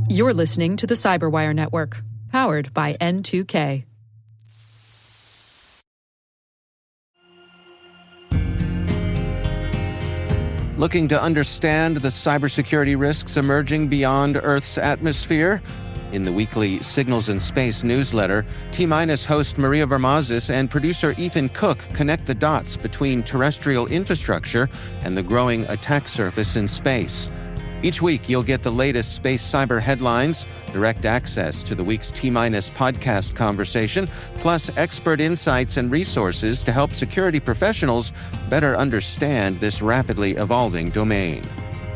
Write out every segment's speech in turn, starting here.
You're listening to the CyberWire Network, powered by N2K. Looking to understand the cybersecurity risks emerging beyond Earth's atmosphere? In the weekly Signals in Space newsletter, T-Minus host Maria Vermazis and producer Ethan Cook connect the dots between terrestrial infrastructure and the growing attack surface in space. Each week, you'll get the latest space cyber headlines, direct access to the week's T-Minus podcast conversation, plus expert insights and resources to help security professionals better understand this rapidly evolving domain.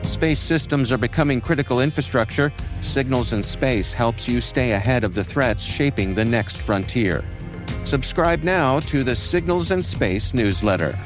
Space systems are becoming critical infrastructure. Signals in Space helps you stay ahead of the threats shaping the next frontier. Subscribe now to the Signals in Space newsletter.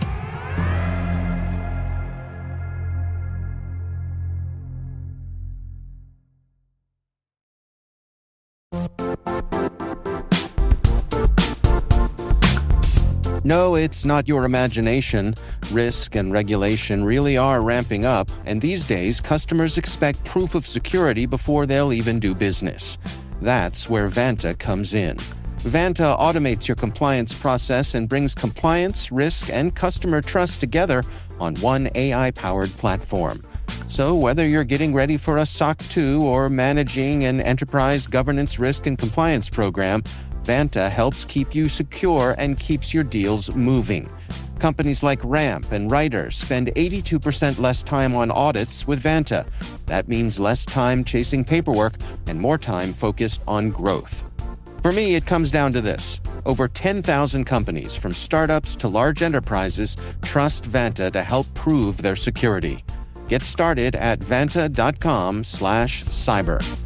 No, it's not your imagination. Risk and regulation really are ramping up, and these days, customers expect proof of security before they'll even do business. That's where Vanta comes in. Vanta automates your compliance process and brings compliance, risk, and customer trust together on one AI-powered platform. So whether you're getting ready for a SOC 2 or managing an enterprise governance risk and compliance program, Vanta helps keep you secure and keeps your deals moving. Companies like Ramp and Ryder spend 82% less time on audits with Vanta. That means less time chasing paperwork and more time focused on growth. For me, it comes down to this. Over 10,000 companies, from startups to large enterprises, trust Vanta to help prove their security. Get started at vanta.com/cyber.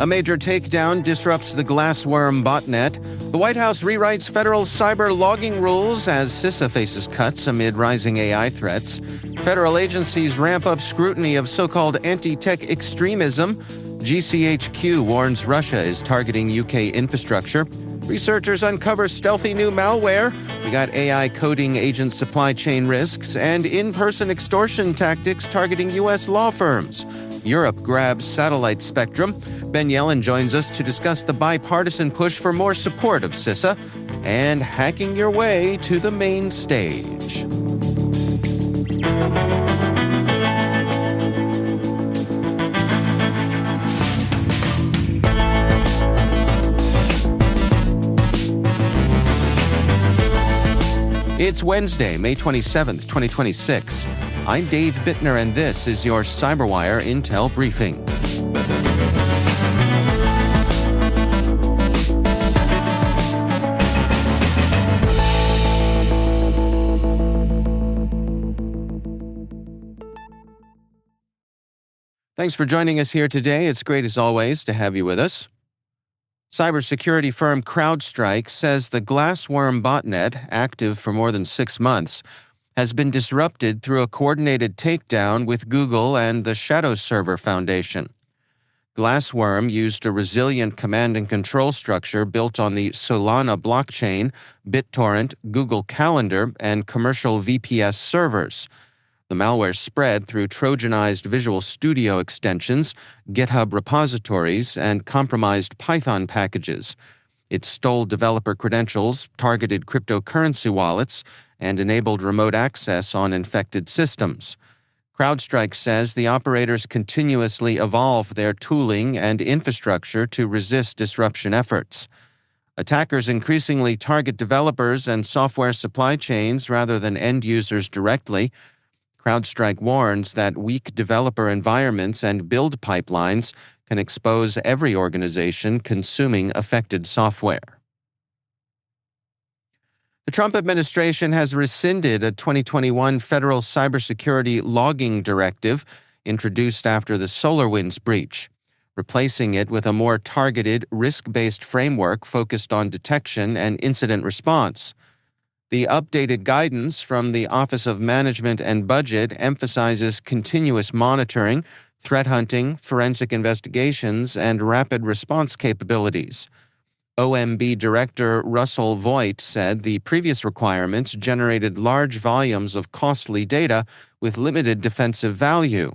A major takedown disrupts the GlassWorm botnet. The White House rewrites federal cyber logging rules as CISA faces cuts amid rising AI threats. Federal agencies ramp up scrutiny of so-called anti-tech extremism. GCHQ warns Russia is targeting UK infrastructure. Researchers uncover stealthy new malware. We got AI coding agent supply chain risks and in-person extortion tactics targeting U.S. law firms. Europe grabs satellite spectrum. Ben Yelin joins us to discuss the bipartisan push for more support of CISA and hacking your way to the main stage. It's Wednesday, May 27th, 2026. I'm Dave Bittner, and this is your CyberWire Intel Briefing. Thanks for joining us here today. It's great, as always, to have you with us. Cybersecurity firm CrowdStrike says the GlassWorm botnet, active for more than 6 months, has been disrupted through a coordinated takedown with Google and the Shadow Server Foundation. GlassWorm used a resilient command and control structure built on the Solana blockchain, BitTorrent, Google Calendar, and commercial VPS servers. The malware spread through Trojanized Visual Studio extensions, GitHub repositories, and compromised Python packages. It stole developer credentials, targeted cryptocurrency wallets, and enabled remote access on infected systems. CrowdStrike says the operators continuously evolve their tooling and infrastructure to resist disruption efforts. Attackers increasingly target developers and software supply chains rather than end users directly. CrowdStrike warns that weak developer environments and build pipelines can expose every organization consuming affected software. The Trump administration has rescinded a 2021 federal cybersecurity logging directive introduced after the SolarWinds breach, replacing it with a more targeted, risk-based framework focused on detection and incident response. The updated guidance from the Office of Management and Budget emphasizes continuous monitoring, threat hunting, forensic investigations, and rapid response capabilities. OMB Director Russell Voigt said the previous requirements generated large volumes of costly data with limited defensive value.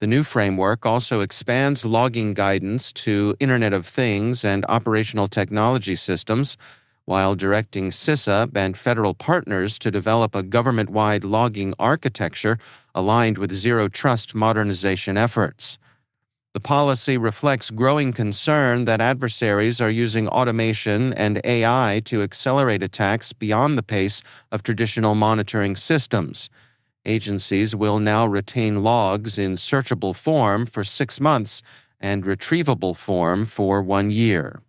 The new framework also expands logging guidance to Internet of Things and operational technology systems, while directing CISA and federal partners to develop a government-wide logging architecture aligned with zero-trust modernization efforts. The policy reflects growing concern that adversaries are using automation and AI to accelerate attacks beyond the pace of traditional monitoring systems. Agencies will now retain logs in searchable form for 6 months and retrievable form for 1 year.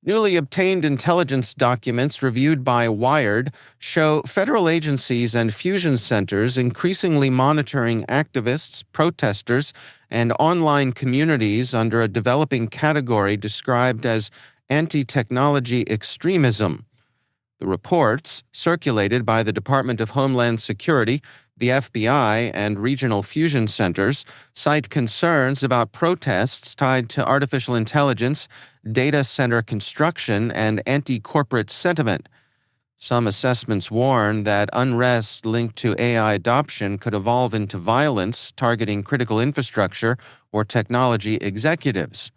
Newly obtained intelligence documents reviewed by Wired show federal agencies and fusion centers increasingly monitoring activists, protesters, and online communities under a developing category described as anti-technology extremism. The reports, circulated by the Department of Homeland Security, the FBI, and regional fusion centers, cite concerns about protests tied to artificial intelligence, data center construction, and anti-corporate sentiment. Some assessments warn that unrest linked to AI adoption could evolve into violence targeting critical infrastructure or technology executives.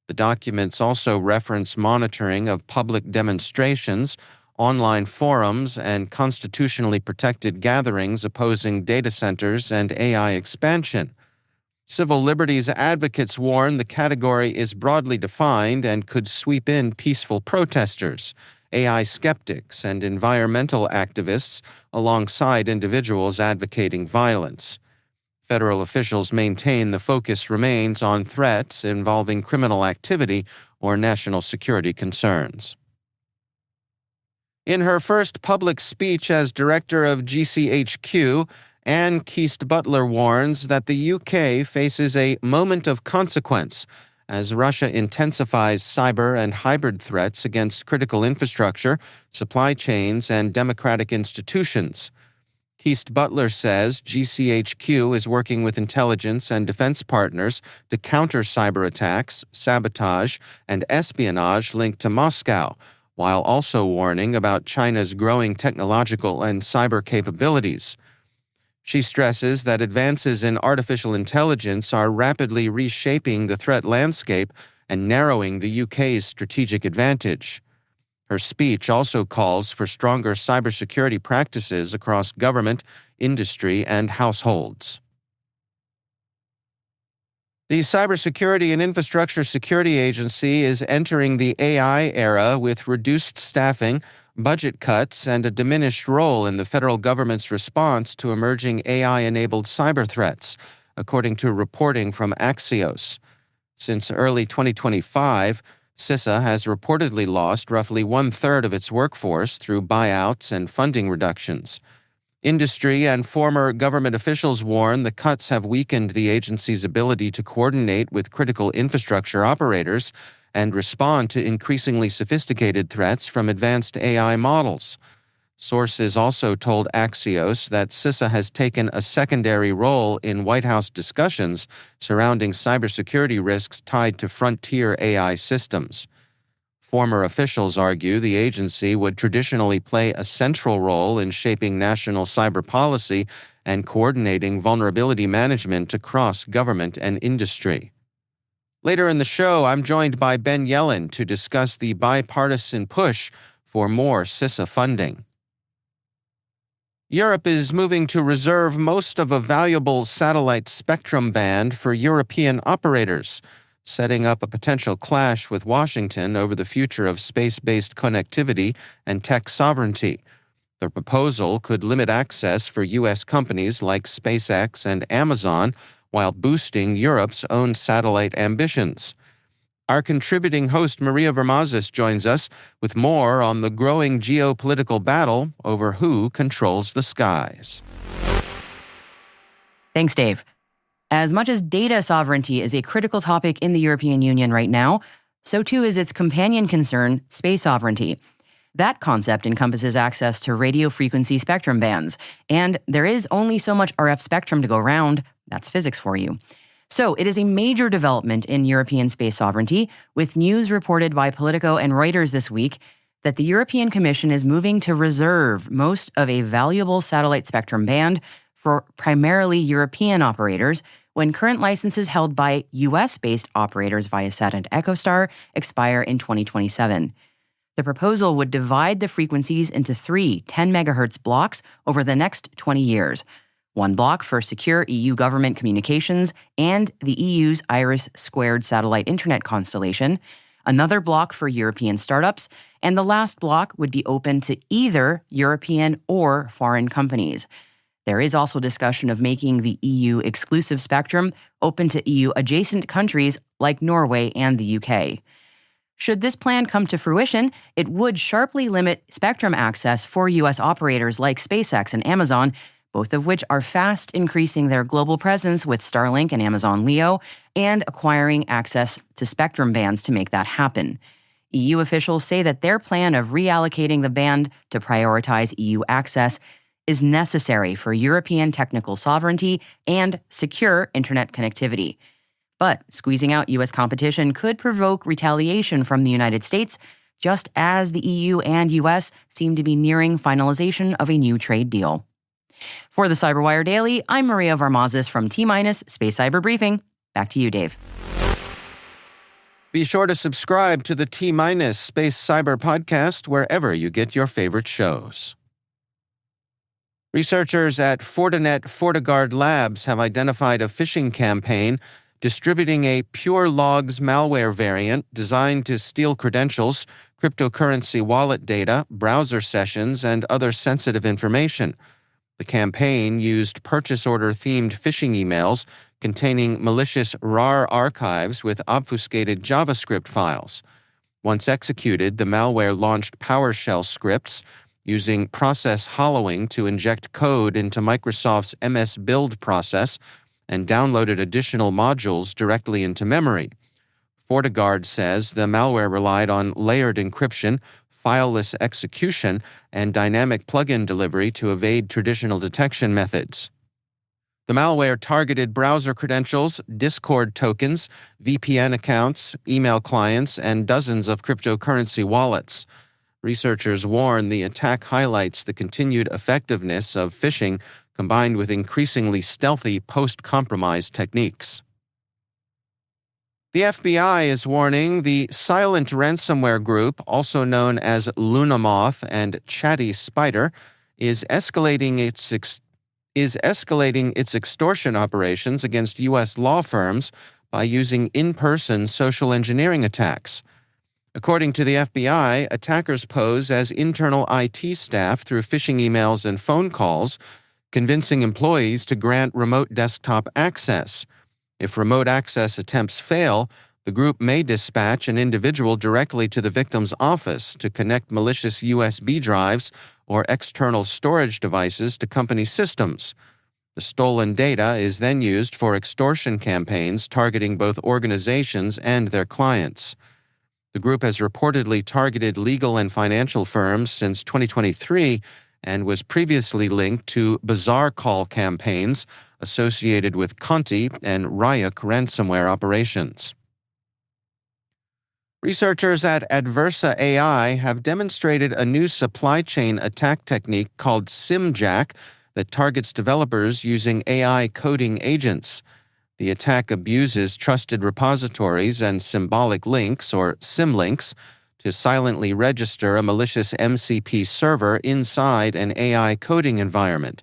The documents also reference monitoring of public demonstrations, online forums, and constitutionally protected gatherings opposing data centers and AI expansion. Civil liberties advocates warn the category is broadly defined and could sweep in peaceful protesters, AI skeptics, and environmental activists alongside individuals advocating violence. Federal officials maintain the focus remains on threats involving criminal activity or national security concerns. In her first public speech as director of GCHQ, Anne Keast-Butler warns that the UK faces a moment of consequence as Russia intensifies cyber and hybrid threats against critical infrastructure, supply chains, and democratic institutions. Keast-Butler says GCHQ is working with intelligence and defense partners to counter cyber attacks, sabotage, and espionage linked to Moscow, while also warning about China's growing technological and cyber capabilities. She stresses that advances in artificial intelligence are rapidly reshaping the threat landscape and narrowing the UK's strategic advantage. Her speech also calls for stronger cybersecurity practices across government, industry, and households. The Cybersecurity and Infrastructure Security Agency is entering the AI era with reduced staffing, budget cuts, and a diminished role in the federal government's response to emerging AI-enabled cyber threats, according to reporting from Axios. Since early 2025, CISA has reportedly lost roughly 1/3 of its workforce through buyouts and funding reductions. Industry and former government officials warn the cuts have weakened the agency's ability to coordinate with critical infrastructure operators and respond to increasingly sophisticated threats from advanced AI models. Sources also told Axios that CISA has taken a secondary role in White House discussions surrounding cybersecurity risks tied to frontier AI systems. Former officials argue the agency would traditionally play a central role in shaping national cyber policy and coordinating vulnerability management across government and industry. Later in the show, I'm joined by Ben Yelin to discuss the bipartisan push for more CISA funding. Europe is moving to reserve most of a valuable satellite spectrum band for European operators, setting up a potential clash with Washington over the future of space-based connectivity and tech sovereignty. The proposal could limit access for U.S. companies like SpaceX and Amazon while boosting Europe's own satellite ambitions. Our contributing host Maria Vermazis joins us with more on the growing geopolitical battle over who controls the skies. Thanks, Dave. As much as data sovereignty is a critical topic in the European Union right now, so too is its companion concern, space sovereignty. That concept encompasses access to radio frequency spectrum bands, and there is only so much RF spectrum to go around, That's physics for you. So it is a major development in European space sovereignty, with news reported by Politico and Reuters this week that the European Commission is moving to reserve most of a valuable satellite spectrum band for primarily European operators when current licenses held by US-based operators Viasat and EchoStar expire in 2027. The proposal would divide the frequencies into 3 10 megahertz blocks over the next 20 years. One block for secure EU government communications and the EU's IRIS² satellite internet constellation, another block for European startups, and the last block would be open to either European or foreign companies. There is also discussion of making the EU exclusive spectrum open to EU adjacent countries like Norway and the UK. Should this plan come to fruition, it would sharply limit spectrum access for US operators like SpaceX and Amazon, both of which are fast increasing their global presence with Starlink and Amazon Leo, and acquiring access to spectrum bands to make that happen. EU officials say that their plan of reallocating the band to prioritize EU access is necessary for European technical sovereignty and secure internet connectivity. But squeezing out US competition could provoke retaliation from the United States, just as the EU and US seem to be nearing finalization of a new trade deal. For the CyberWire Daily, I'm Maria Varmazis from T-Minus Space Cyber Briefing. Back to you, Dave. Be sure to subscribe to the T-Minus Space Cyber podcast wherever you get your favorite shows. Researchers at Fortinet FortiGuard Labs have identified a phishing campaign distributing a Pure Logs malware variant designed to steal credentials, cryptocurrency wallet data, browser sessions, and other sensitive information. The campaign used purchase order-themed phishing emails containing malicious RAR archives with obfuscated JavaScript files. Once executed, the malware launched PowerShell scripts using process hollowing to inject code into Microsoft's MS Build process and downloaded additional modules directly into memory. FortiGuard says the malware relied on layered encryption, fileless execution, and dynamic plugin delivery to evade traditional detection methods. The malware targeted browser credentials, Discord tokens, VPN accounts, email clients, and dozens of cryptocurrency wallets. Researchers warn the attack highlights the continued effectiveness of phishing combined with increasingly stealthy post-compromise techniques. The FBI is warning the silent ransomware group, also known as Lunamoth and Chatty Spider, is escalating its extortion operations against U.S. law firms by using in-person social engineering attacks. According to the FBI, attackers pose as internal IT staff through phishing emails and phone calls, convincing employees to grant remote desktop access. If remote access attempts fail, the group may dispatch an individual directly to the victim's office to connect malicious USB drives or external storage devices to company systems. The stolen data is then used for extortion campaigns targeting both organizations and their clients. The group has reportedly targeted legal and financial firms since 2023 and was previously linked to bizarre call campaigns associated with Conti and Ryuk ransomware operations. Researchers at Adversa AI have demonstrated a new supply chain attack technique called SimJack that targets developers using AI coding agents. The attack abuses trusted repositories and symbolic links, or symlinks, to silently register a malicious MCP server inside an AI coding environment.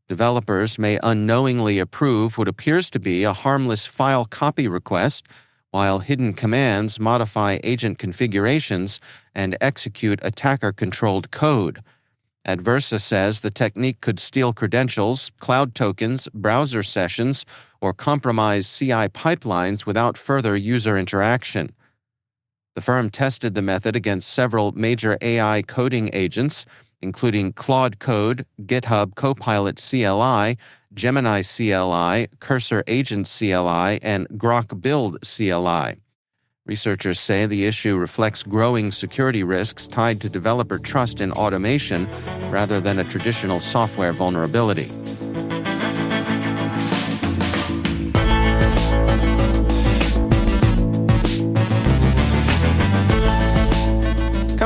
Developers may unknowingly approve what appears to be a harmless file copy request, while hidden commands modify agent configurations and execute attacker-controlled code. Adversa says the technique could steal credentials, cloud tokens, browser sessions, or compromise CI pipelines without further user interaction. The firm tested the method against several major AI coding agents, including Claude Code, GitHub Copilot CLI, Gemini CLI, Cursor Agent CLI, and Grok Build CLI. Researchers say the issue reflects growing security risks tied to developer trust in automation rather than a traditional software vulnerability.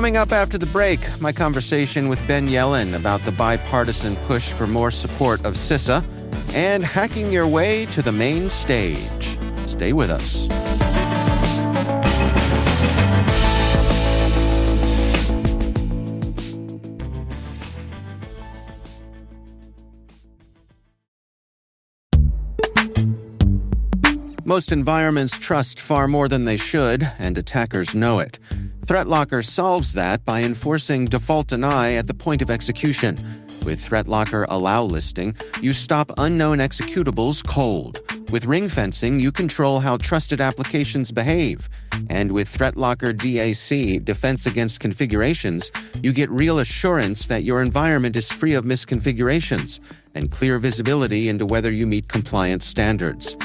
Coming up after the break, my conversation with Ben Yelin about the bipartisan push for more support of CISA and hacking your way to the main stage. Stay with us. Most environments trust far more than they should, and attackers know it. ThreatLocker solves that by enforcing default deny at the point of execution. With ThreatLocker Allow listing, you stop unknown executables cold. With ring fencing, you control how trusted applications behave. And with ThreatLocker DAC, Defense Against Configurations, you get real assurance that your environment is free of misconfigurations and clear visibility into whether you meet compliance standards.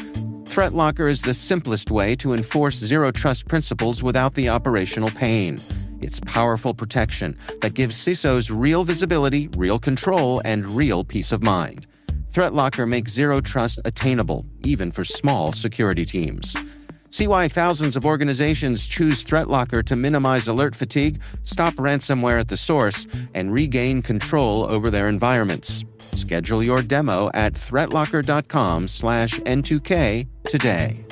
ThreatLocker is the simplest way to enforce zero-trust principles without the operational pain. It's powerful protection that gives CISOs real visibility, real control, and real peace of mind. ThreatLocker makes zero-trust attainable, even for small security teams. See why thousands of organizations choose ThreatLocker to minimize alert fatigue, stop ransomware at the source, and regain control over their environments. Schedule your demo at threatlocker.com/N2K today.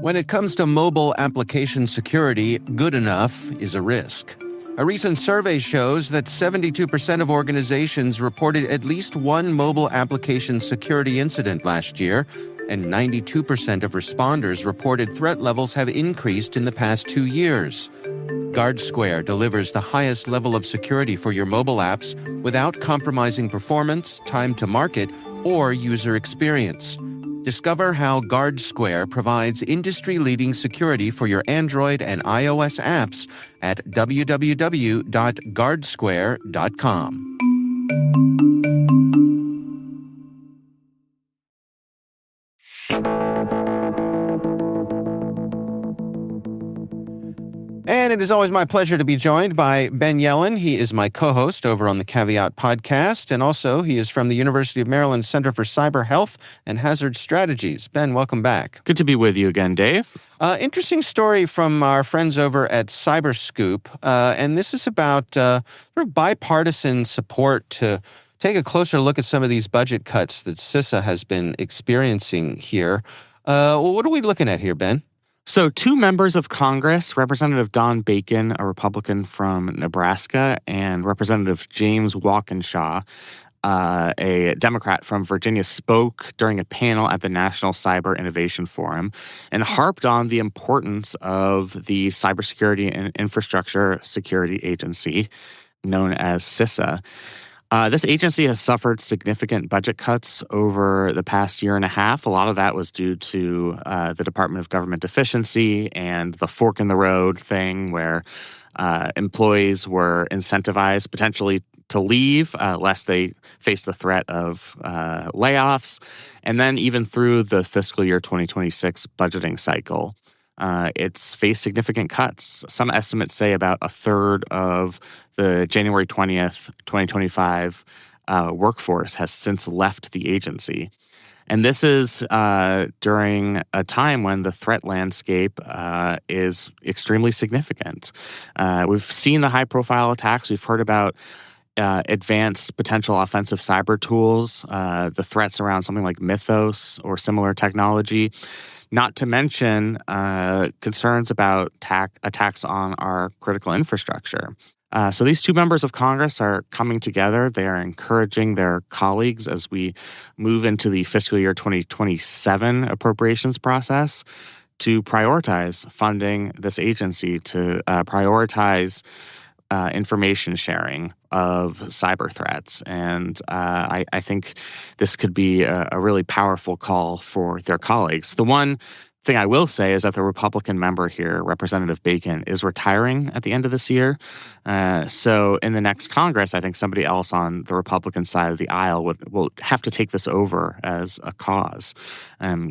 When it comes to mobile application security, good enough is a risk. A recent survey shows that 72% of organizations reported at least one mobile application security incident last year, and 92% of responders reported threat levels have increased in the past 2 years. GuardSquare delivers the highest level of security for your mobile apps without compromising performance, time to market, or user experience. Discover how GuardSquare provides industry-leading security for your Android and iOS apps at www.guardsquare.com. And it is always my pleasure to be joined by Ben Yelin. He is my co-host over on the Caveat podcast, and also he is from the University of Maryland Center for Cyber Health and Hazard Strategies. Ben, welcome back. Good to be with you again, Dave. Interesting story from our friends over at CyberScoop, and this is about sort of bipartisan support to take a closer look at some of these budget cuts that CISA has been experiencing here. What are we looking at here, Ben? So 2 members of Congress, Representative Don Bacon, a Republican from Nebraska, and Representative James Walkinshaw, a Democrat from Virginia, spoke during a panel at the National Cyber Innovation Forum and harped on the importance of the Cybersecurity and Infrastructure Security Agency, known as CISA. This agency has suffered significant budget cuts over the past year and a half. A lot of that was due to the Department of Government Efficiency and the fork in the road thing where employees were incentivized potentially to leave lest they face the threat of layoffs. And then even through the fiscal year 2026 budgeting cycle, it's faced significant cuts. Some estimates say about a third of the January 20th, 2025 workforce has since left the agency. And this is during a time when the threat landscape is extremely significant. We've seen the high-profile attacks. We've heard about advanced potential offensive cyber tools, the threats around something like Mythos or similar technology. Not to mention concerns about attacks on our critical infrastructure. So these 2 members of Congress are coming together. They are encouraging their colleagues as we move into the fiscal year 2027 appropriations process to prioritize funding this agency, to prioritize information sharing of cyber threats. And I think this could be a really powerful call for their colleagues. The one thing I will say is that the Republican member here, Representative Bacon, is retiring at the end of this year. So in the next Congress, I think somebody else on the Republican side of the aisle will have to take this over as a cause,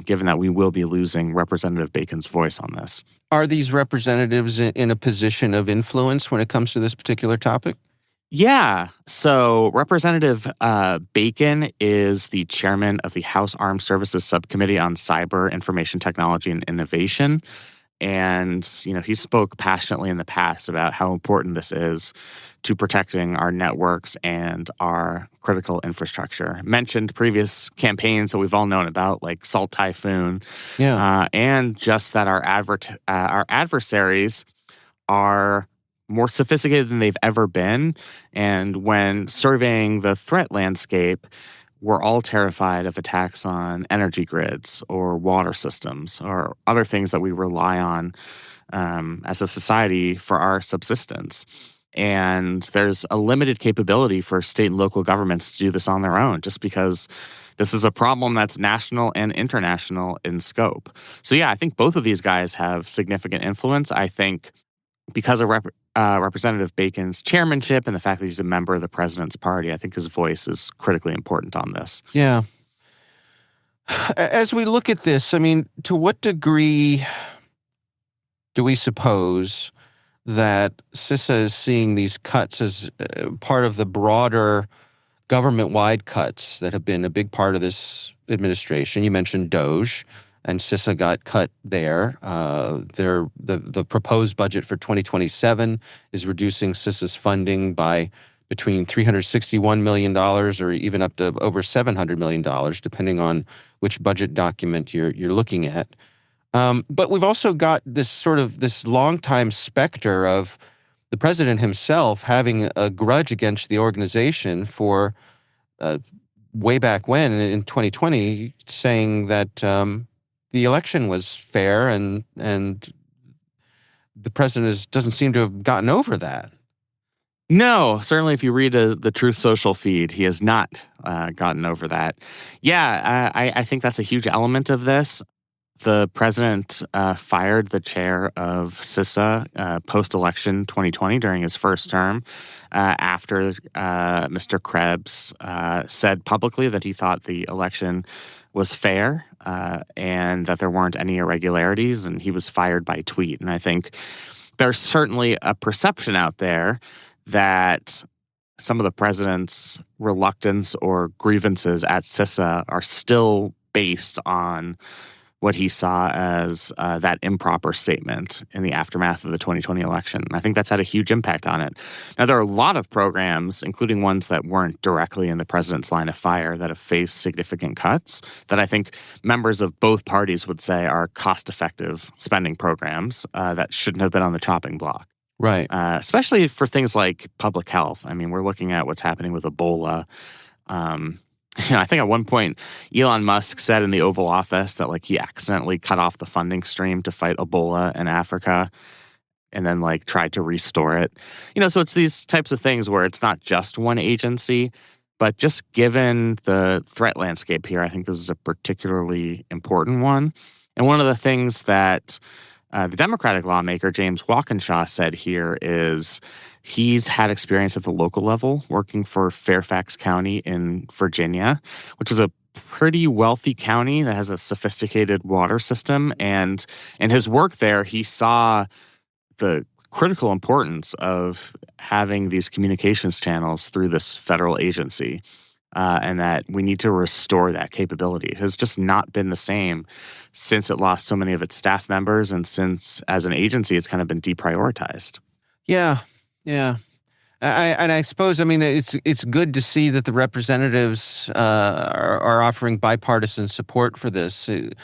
given that we will be losing Representative Bacon's voice on this. Are these representatives in a position of influence when it comes to this particular topic? Yeah. So Representative Bacon is the chairman of the House Armed Services Subcommittee on Cyber, Information Technology, and Innovation. And, he spoke passionately in the past about how important this is to protecting our networks and our critical infrastructure. Mentioned previous campaigns that we've all known about, like Salt Typhoon, and just that our adversaries are more sophisticated than they've ever been. And when surveying the threat landscape, we're all terrified of attacks on energy grids or water systems or other things that we rely on as a society for our subsistence. And there's a limited capability for state and local governments to do this on their own, just because this is a problem that's national and international in scope. So yeah, I think both of these guys have significant influence. I think because of Representative Bacon's chairmanship and the fact that he's a member of the president's party, I think his voice is critically important on this. Yeah. As we look at this, I mean, to what degree do we suppose that CISA is seeing these cuts as part of the broader government-wide cuts that have been a big part of this administration? You mentioned DOGE, and CISA got cut there. The proposed budget for 2027 is reducing CISA's funding by between $361 million or even up to over $700 million, depending on which budget document you're looking at. But we've also got this long-time specter of the president himself having a grudge against the organization for way back when in 2020, saying that the election was fair, and the president doesn't seem to have gotten over that. No, certainly if you read the Truth Social feed, he has not gotten over that. Yeah, I think that's a huge element of this. The president fired the chair of CISA post-election 2020 during his first term after Mr. Krebs said publicly that he thought the election was fair and that there weren't any irregularities, and he was fired by tweet. And I think there's certainly a perception out there that some of the president's reluctance or grievances at CISA are still based on what he saw as that improper statement in the aftermath of the 2020 election. And I think that's had a huge impact on it. Now, there are a lot of programs, including ones that weren't directly in the president's line of fire, that have faced significant cuts that I think members of both parties would say are cost-effective spending programs that shouldn't have been on the chopping block. Right. Especially for things like public health. I mean, we're looking at what's happening with Ebola. I think at one point, Elon Musk said in the Oval Office that he accidentally cut off the funding stream to fight Ebola in Africa and then tried to restore it. So it's these types of things where it's not just one agency, but just given the threat landscape here, I think this is a particularly important one. And one of the things that the Democratic lawmaker James Walkinshaw said here is he's had experience at the local level working for Fairfax County in Virginia, which is a pretty wealthy county that has a sophisticated water system. And in his work there, he saw the critical importance of having these communications channels through this federal agency. And that we need to restore that capability. It has just not been the same since it lost so many of its staff members, and since, as an agency, it's kind of been deprioritized. Yeah. I suppose, it's good to see that the representatives are offering bipartisan support for this. It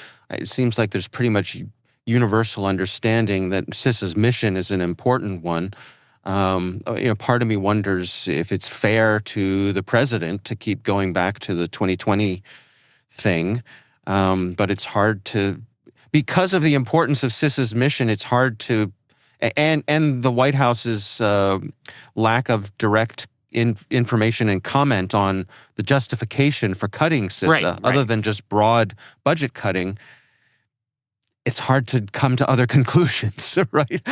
seems like there's pretty much universal understanding that CISA's mission is an important one. Part of me wonders if it's fair to the president to keep going back to the 2020 thing. But it's hard to, because of the importance of CISA's mission, it's hard to, and the White House's lack of direct information and comment on the justification for cutting CISA, other than just broad budget cutting. It's hard to come to other conclusions, right?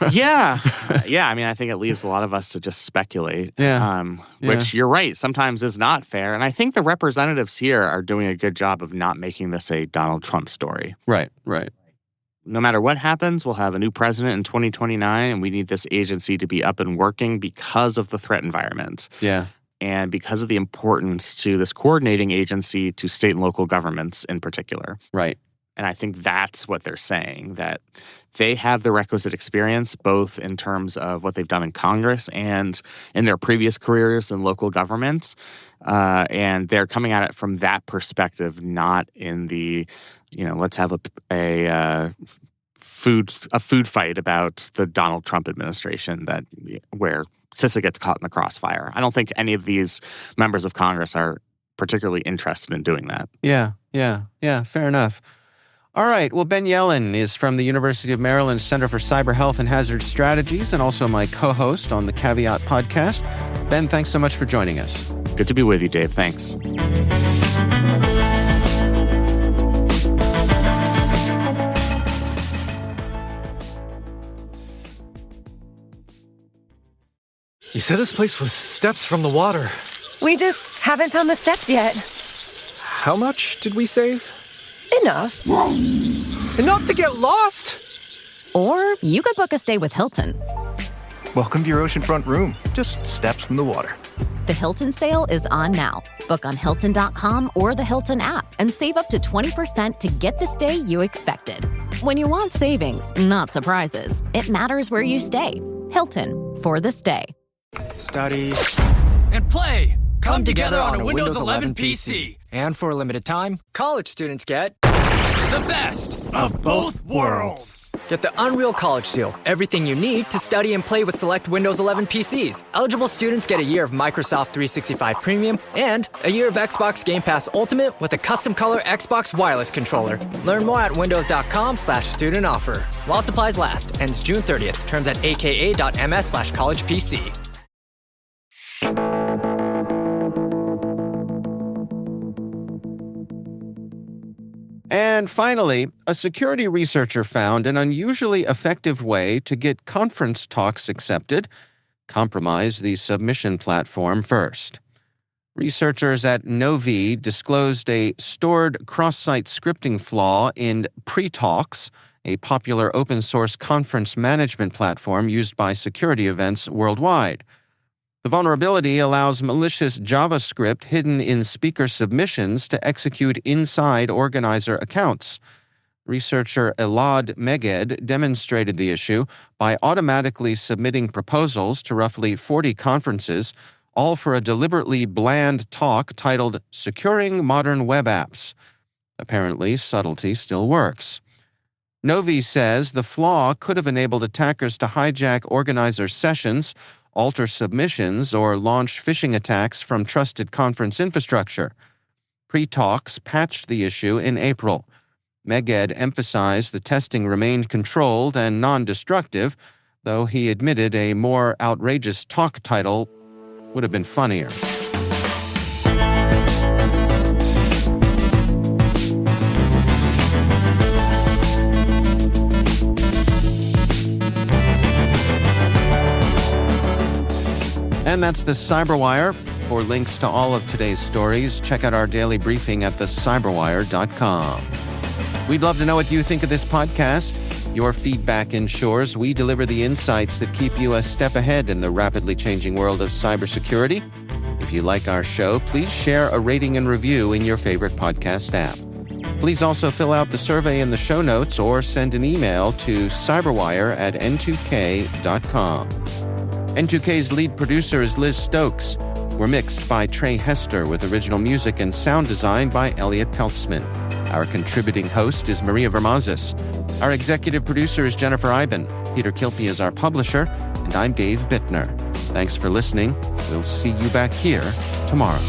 Yeah. I think it leaves a lot of us to just speculate, which you're right, sometimes is not fair. And I think the representatives here are doing a good job of not making this a Donald Trump story. Right. no matter what happens, we'll have a new president in 2029, and we need this agency to be up and working because of the threat environment. Yeah. And because of the importance to this coordinating agency to state and local governments in particular. Right. And I think that's what they're saying, that they have the requisite experience, both in terms of what they've done in Congress and in their previous careers in local government. And they're coming at it from that perspective, not in the, let's have a food fight about the Donald Trump administration where CISA gets caught in the crossfire. I don't think any of these members of Congress are particularly interested in doing that. Yeah. Fair enough. All right. Well, Ben Yelin is from the University of Maryland Center for Cyber Health and Hazard Strategies and also my co-host on the Caveat podcast. Ben, thanks so much for joining us. Good to be with you, Dave. Thanks. You said this place was steps from the water. We just haven't found the steps yet. How much did we save? Enough. Enough to get lost? Or you could book a stay with Hilton. Welcome to your oceanfront room, just steps from the water. The Hilton sale is on now. Book on Hilton.com or the Hilton app and save up to 20% to get the stay you expected. When you want savings, not surprises, it matters where you stay. Hilton, for the stay. Study and play come together on a Windows 11 PC. And for a limited time, college students get the best of both worlds. Get the Unreal College Deal. Everything you need to study and play with select Windows 11 PCs. Eligible students get a year of Microsoft 365 Premium and a year of Xbox Game Pass Ultimate with a custom color Xbox wireless controller. Learn more at windows.com/student offer. While supplies last. Ends June 30th. Terms at aka.ms/collegepc. And finally, a security researcher found an unusually effective way to get conference talks accepted. Compromise the submission platform first. Researchers at Novi disclosed a stored cross-site scripting flaw in Pre-Talks, a popular open-source conference management platform used by security events worldwide. The vulnerability allows malicious JavaScript hidden in speaker submissions to execute inside organizer accounts. Researcher Elad Meged demonstrated the issue by automatically submitting proposals to roughly 40 conferences, all for a deliberately bland talk titled Securing Modern Web Apps. Apparently, subtlety still works. Novi says the flaw could have enabled attackers to hijack organizer sessions, alter submissions, or launch phishing attacks from trusted conference infrastructure. Pre-Talks patched the issue in April. Meged emphasized the testing remained controlled and non-destructive, though he admitted a more outrageous talk title would have been funnier. And that's the CyberWire. For links to all of today's stories, check out our daily briefing at thecyberwire.com. We'd love to know what you think of this podcast. Your feedback ensures we deliver the insights that keep you a step ahead in the rapidly changing world of cybersecurity. If you like our show, please share a rating and review in your favorite podcast app. Please also fill out the survey in the show notes or send an email to cyberwire@n2k.com. N2K's lead producer is Liz Stokes. We're mixed by Trey Hester with original music and sound design by Elliot Peltzman. Our contributing host is Maria Vermazis. Our executive producer is Jennifer Eiben. Peter Kilpie is our publisher, and I'm Dave Bittner. Thanks for listening. We'll see you back here tomorrow.